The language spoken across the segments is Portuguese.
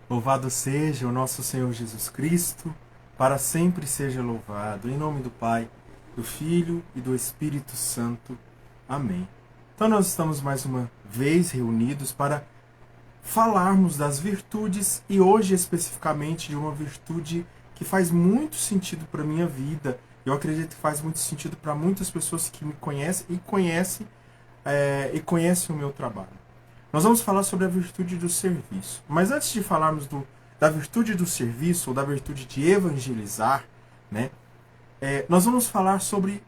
Louvado seja o nosso Senhor Jesus Cristo, para sempre seja louvado. Em nome do Pai, do Filho e do Espírito Santo. Amém. Então nós estamos mais uma vez reunidos para falarmos das virtudes e hoje especificamente de uma virtude que faz muito sentido para a minha vida. Eu acredito que faz muito sentido para muitas pessoas que me conhecem e conhecem o meu trabalho. Nós vamos falar sobre a virtude do serviço. Mas antes de falarmos da virtude do serviço ou da virtude de evangelizar, né, nós vamos falar sobre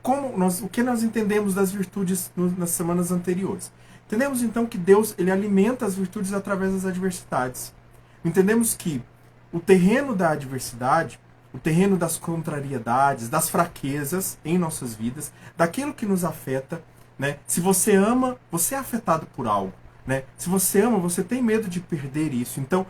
o que nós entendemos das virtudes nas semanas anteriores. Entendemos então que Deus ele alimenta as virtudes através das adversidades. Entendemos que o terreno da adversidade, o terreno das contrariedades, das fraquezas em nossas vidas, daquilo que nos afeta, né? Se você ama, você é afetado por algo, né? Se você ama, você tem medo de perder isso. Então,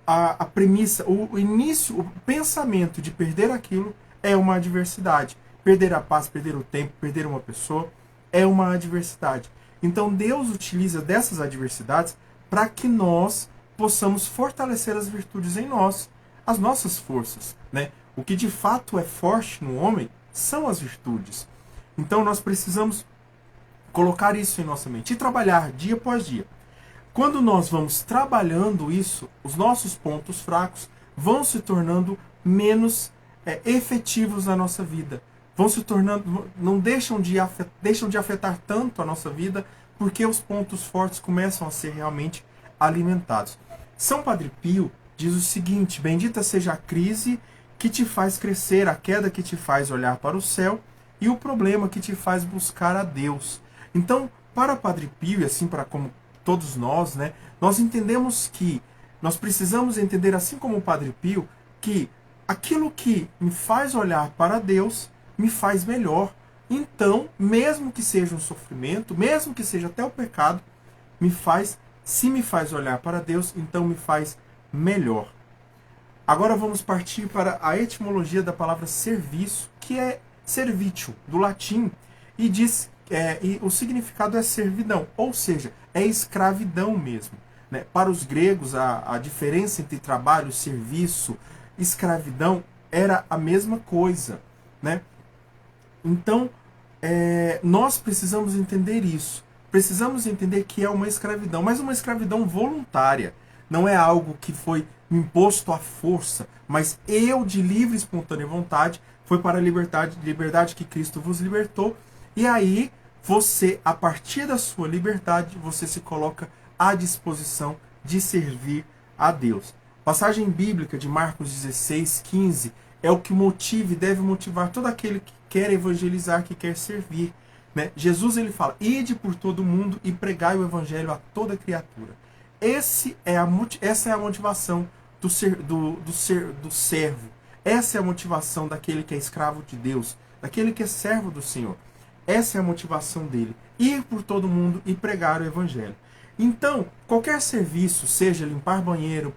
a premissa, o início, o pensamento de perder aquilo é uma adversidade. Perder a paz, perder o tempo, perder uma pessoa é uma adversidade. Então, Deus utiliza dessas adversidades para que nós possamos fortalecer as virtudes em nós, as nossas forças, né? O que de fato é forte no homem são as virtudes. Então, nós precisamos colocar isso em nossa mente e trabalhar dia após dia. Quando nós vamos trabalhando isso, os nossos pontos fracos vão se tornando menos efetivos na nossa vida. Vão se tornando, não deixam de afetar tanto a nossa vida, porque os pontos fortes começam a ser realmente alimentados. São Padre Pio diz o seguinte: bendita seja a crise que te faz crescer, a queda que te faz olhar para o céu e o problema que te faz buscar a Deus. Então, para Padre Pio, e assim para como todos nós, né, nós entendemos que nós precisamos entender, assim como o Padre Pio, que aquilo que me faz olhar para Deus me faz melhor. Então, mesmo que seja um sofrimento, mesmo que seja até o pecado, se me faz olhar para Deus, então me faz melhor. Agora vamos partir para a etimologia da palavra serviço, que é servitio, do latim, e diz e o significado é servidão, ou seja, é escravidão mesmo. Né? Para os gregos, a diferença entre trabalho, serviço, escravidão era a mesma coisa. Né? Então, nós precisamos entender isso. Precisamos entender que é uma escravidão, mas uma escravidão voluntária. Não é algo que foi imposto à força, mas eu, de livre e espontânea vontade, foi para a liberdade que Cristo vos libertou. E aí, você, a partir da sua liberdade, você se coloca à disposição de servir a Deus. Passagem bíblica de Marcos 16:15 é o que motiva e deve motivar todo aquele que quer evangelizar, que quer servir. Né? Jesus ele fala: ide por todo o mundo e pregai o evangelho a toda criatura. Essa é a motivação do servo. Essa é a motivação daquele que é escravo de Deus, daquele que é servo do Senhor. Essa é a motivação dele. Ir por todo mundo e pregar o evangelho. Então, qualquer serviço, seja limpar banheiro,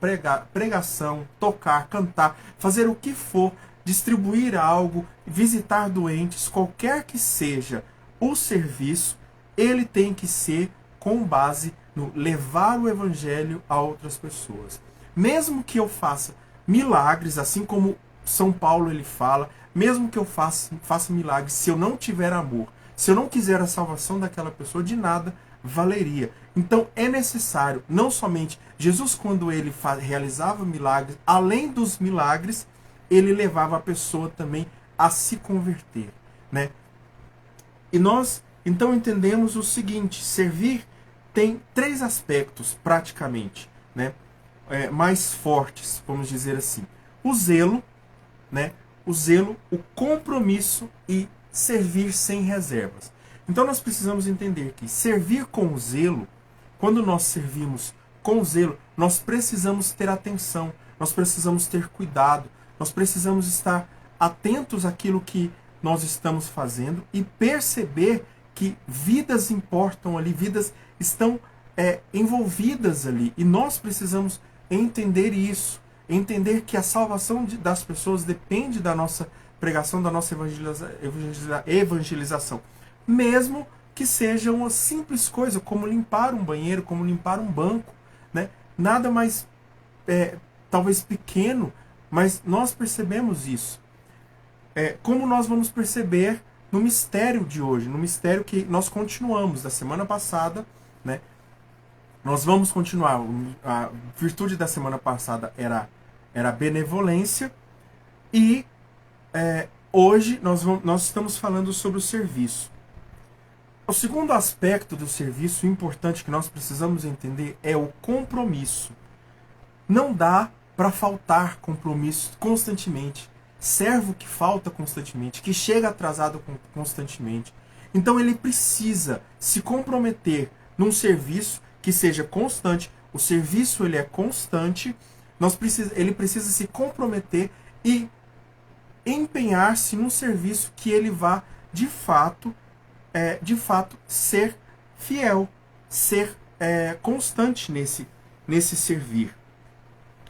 pregação, tocar, cantar, fazer o que for, distribuir algo, visitar doentes, qualquer que seja o serviço, ele tem que ser com base no levar o evangelho a outras pessoas. Mesmo que eu faça milagres, assim como São Paulo ele fala, mesmo que eu faça milagres, se eu não tiver amor, se eu não quiser a salvação daquela pessoa, de nada valeria. Então é necessário, não somente Jesus, quando ele realizava milagres, além dos milagres, ele levava a pessoa também a se converter. Né? E nós então entendemos o seguinte: servir tem 3 aspectos praticamente, né, mais fortes, vamos dizer assim: o zelo, né, o compromisso e servir sem reservas. Então nós precisamos entender que servir com zelo, quando nós servimos com zelo, nós precisamos ter atenção, nós precisamos ter cuidado, nós precisamos estar atentos àquilo que nós estamos fazendo e perceber que vidas importam ali, vidas estão envolvidas ali. E nós precisamos entender isso, entender que a salvação das pessoas depende da nossa pregação, da nossa evangelização. Mesmo que seja uma simples coisa, como limpar um banheiro, como limpar um banco. Né? Nada mais talvez pequeno, mas nós percebemos isso. Como nós vamos perceber no mistério de hoje, no mistério que nós continuamos da semana passada, né? Nós vamos continuar. A virtude da semana passada era a benevolência, e hoje nós estamos falando sobre o serviço. O segundo aspecto do serviço importante que nós precisamos entender é o compromisso. Não dá para faltar compromisso constantemente. Servo que falta constantemente, que chega atrasado constantemente. Então ele precisa se comprometer num serviço que seja constante. O serviço ele é constante. Ele precisa se comprometer e empenhar-se num serviço que ele vá de fato ser fiel, ser constante nesse servir.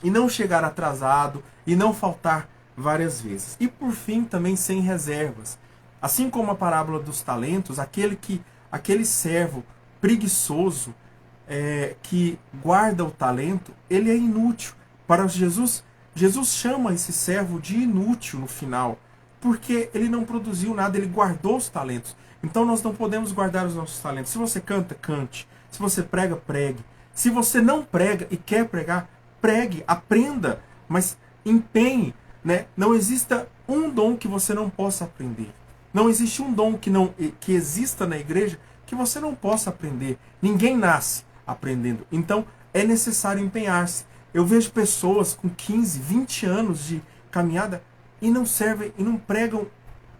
E não chegar atrasado e não faltar várias vezes. E por fim, também sem reservas. Assim como a parábola dos talentos, aquele servo preguiçoso que guarda o talento, ele é inútil. Para Jesus chama esse servo de inútil no final, porque ele não produziu nada, ele guardou os talentos. Então nós não podemos guardar os nossos talentos. Se você canta, cante. Se você prega, pregue. Se você não prega e quer pregar, pregue, aprenda, mas empenhe. Né? Não exista um dom que você não possa aprender. Não existe um dom que exista na igreja que você não possa aprender. Ninguém nasce aprendendo. Então é necessário empenhar-se. Eu vejo pessoas com 15, 20 anos de caminhada e não servem, e não pregam,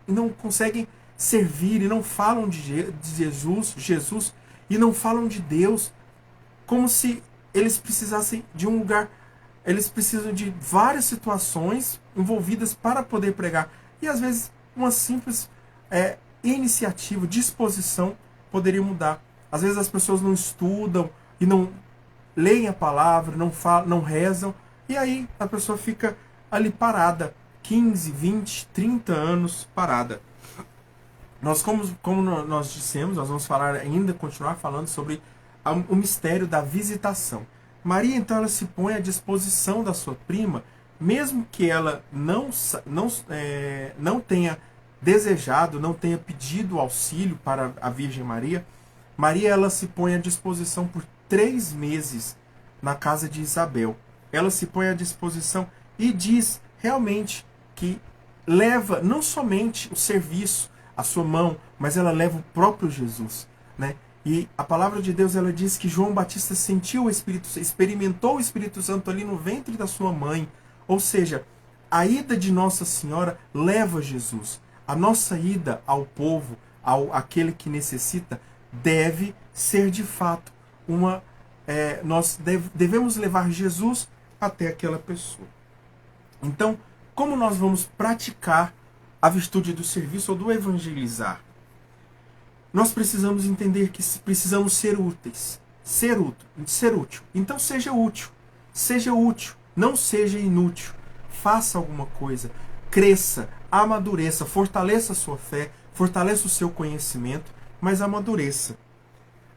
e não conseguem servir, e não falam de Jesus, e não falam de Deus, como se eles precisassem de um lugar. Eles precisam de várias situações envolvidas para poder pregar. E às vezes uma simples iniciativa, disposição poderia mudar. Às vezes as pessoas não estudam e não leem a palavra, não rezam. E aí a pessoa fica ali parada, 15, 20, 30 anos parada. Como nós dissemos, nós vamos continuar falando sobre o mistério da visitação. Maria, então, ela se põe à disposição da sua prima, mesmo que ela não tenha desejado, não tenha pedido auxílio para a Virgem Maria. Maria, ela se põe à disposição por 3 meses na casa de Isabel. Ela se põe à disposição e diz realmente que leva não somente o serviço, a sua mão, mas ela leva o próprio Jesus, né? E a palavra de Deus, ela diz que João Batista experimentou o Espírito Santo ali no ventre da sua mãe. Ou seja, a ida de Nossa Senhora leva Jesus. A nossa ida ao povo, àquele que necessita, deve ser de fato nós devemos levar Jesus até aquela pessoa. Então, como nós vamos praticar a virtude do serviço ou do evangelizar? Nós precisamos entender que precisamos ser úteis. Ser útil. Então seja útil. Seja útil. Não seja inútil. Faça alguma coisa. Cresça. Amadureça. Fortaleça a sua fé. Fortaleça o seu conhecimento. Mas amadureça.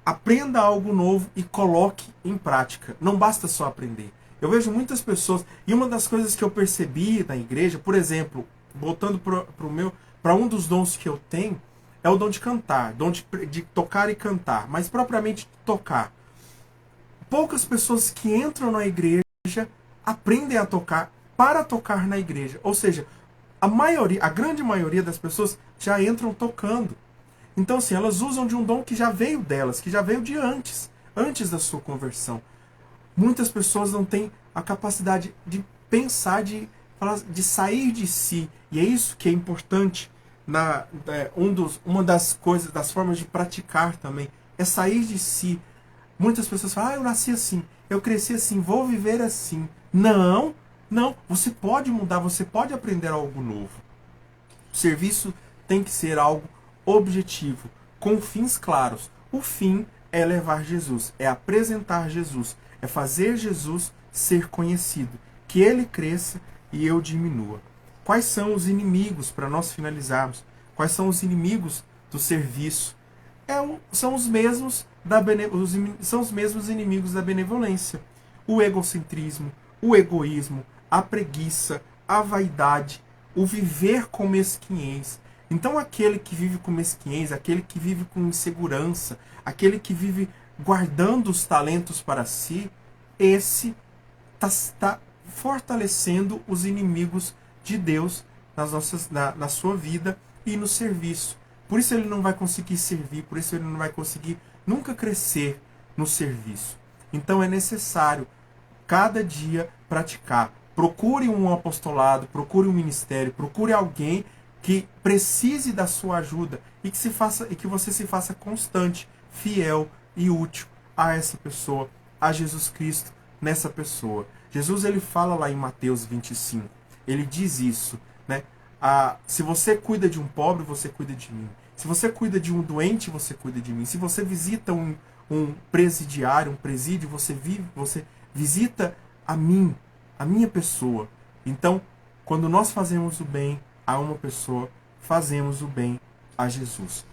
Aprenda algo novo e coloque em prática. Não basta só aprender. Eu vejo muitas pessoas. E uma das coisas que eu percebi na igreja, por exemplo, voltando para um dos dons que eu tenho, é o dom de cantar, dom de tocar e cantar, mas propriamente tocar. Poucas pessoas que entram na igreja aprendem a tocar para tocar na igreja. Ou seja, a grande maioria das pessoas já entram tocando. Então, assim, elas usam de um dom que já veio delas, que já veio de antes da sua conversão. Muitas pessoas não têm a capacidade de pensar, de sair de si. E é isso que é importante. Uma das formas de praticar também é sair de si. Muitas pessoas falam, eu nasci assim, eu cresci assim, vou viver assim. Não, você pode mudar, você pode aprender algo novo. O serviço tem que ser algo objetivo, com fins claros. O fim é levar Jesus, é apresentar Jesus, é fazer Jesus ser conhecido, que ele cresça e eu diminua. Quais são os inimigos, para nós finalizarmos? Quais são os inimigos do serviço? São os mesmos inimigos da benevolência. O egocentrismo, o egoísmo, a preguiça, a vaidade, o viver com mesquinhez. Então aquele que vive com mesquinhez, aquele que vive com insegurança, aquele que vive guardando os talentos para si, esse está fortalecendo os inimigos de Deus na sua vida e no serviço. Por isso ele não vai conseguir servir, por isso ele não vai conseguir nunca crescer no serviço. Então é necessário cada dia praticar. Procure um apostolado, procure um ministério, procure alguém que precise da sua ajuda e que você se faça constante, fiel e útil a essa pessoa, a Jesus Cristo nessa pessoa. Jesus ele fala lá em Mateus 25, ele diz isso, né? Se você cuida de um pobre, você cuida de mim. Se você cuida de um doente, você cuida de mim. Se você visita um presidiário, um presídio, você visita a mim, a minha pessoa. Então, quando nós fazemos o bem a uma pessoa, fazemos o bem a Jesus.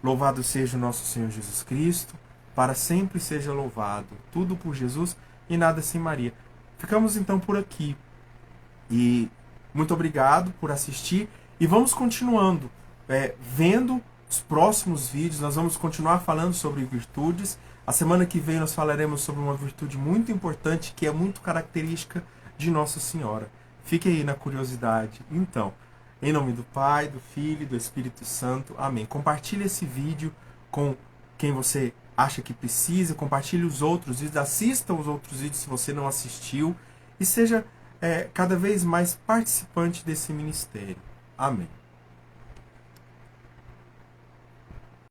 Louvado seja o nosso Senhor Jesus Cristo, para sempre seja louvado. Tudo por Jesus e nada sem Maria. Ficamos então por aqui. E muito obrigado por assistir. E vamos continuando, vendo os próximos vídeos. Nós vamos continuar falando sobre virtudes. A semana que vem nós falaremos sobre uma virtude muito importante, que é muito característica de Nossa Senhora. Fique aí na curiosidade. Então, em nome do Pai, do Filho e do Espírito Santo. Amém. Compartilhe esse vídeo com quem você acha que precisa. Compartilhe os outros vídeos. Assista os outros vídeos se você não assistiu. E seja cada vez mais participante desse ministério. Amém.